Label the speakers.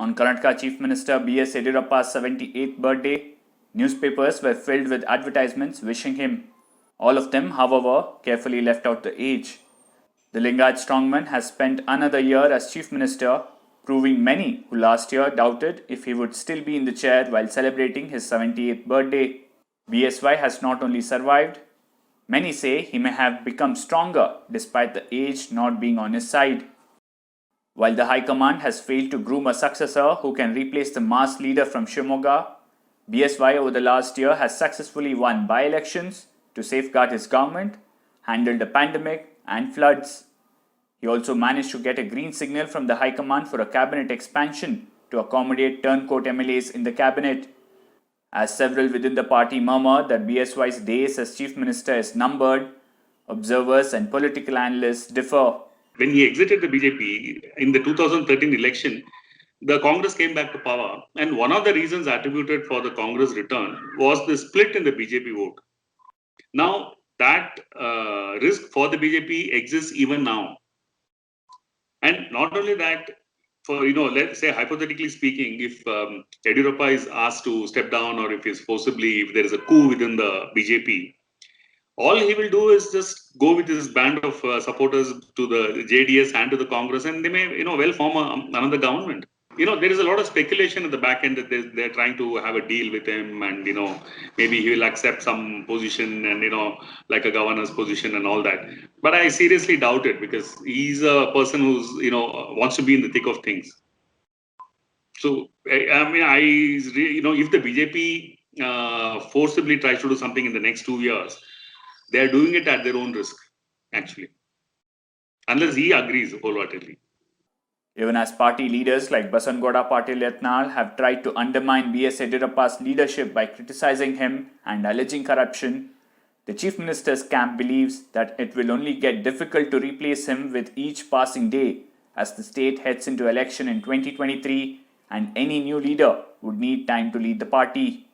Speaker 1: On Karnataka Chief Minister B.S. Yediyurappa's 78th birthday, newspapers were filled with advertisements wishing him. All of them, however, carefully left out the age. The Lingayat strongman has spent another year as Chief Minister, proving many who last year doubted if he would still be in the chair while celebrating his 78th birthday. BSY has not only survived, many say he may have become stronger despite the age not being on his side. While the High Command has failed to groom a successor who can replace the mass leader from Shimoga, BSY over the last year has successfully won by-elections to safeguard his government, handled a pandemic and floods. He also managed to get a green signal from the High Command for a cabinet expansion to accommodate turncoat MLAs in the cabinet. As several within the party murmur that BSY's days as Chief Minister is numbered, observers and political analysts differ.
Speaker 2: When he exited the BJP in the 2013 election, the Congress came back to power, and one of the reasons attributed for the Congress return was the split in the BJP vote. Now, that risk for the BJP exists even now. And not only that, for, let's say, hypothetically speaking, if Yediyurappa is asked to step down or if there is a coup within the BJP, all he will do is just go with his band of supporters to the JDS and to the Congress, and they may, well form another government. There is a lot of speculation at the back end that they're trying to have a deal with him, and maybe he will accept some position and like a governor's position and all that. But I seriously doubt it, because he's a person who's wants to be in the thick of things. So if the BJP forcibly tries to do something in the next 2 years, they are doing it at their own risk, actually, unless he agrees wholeheartedly.
Speaker 1: Even as party leaders like Basanthoda Patil Yatnal have tried to undermine B.S. Yediyurappa's leadership by criticizing him and alleging corruption, the Chief Minister's camp believes that it will only get difficult to replace him with each passing day as the state heads into election in 2023, and any new leader would need time to lead the party.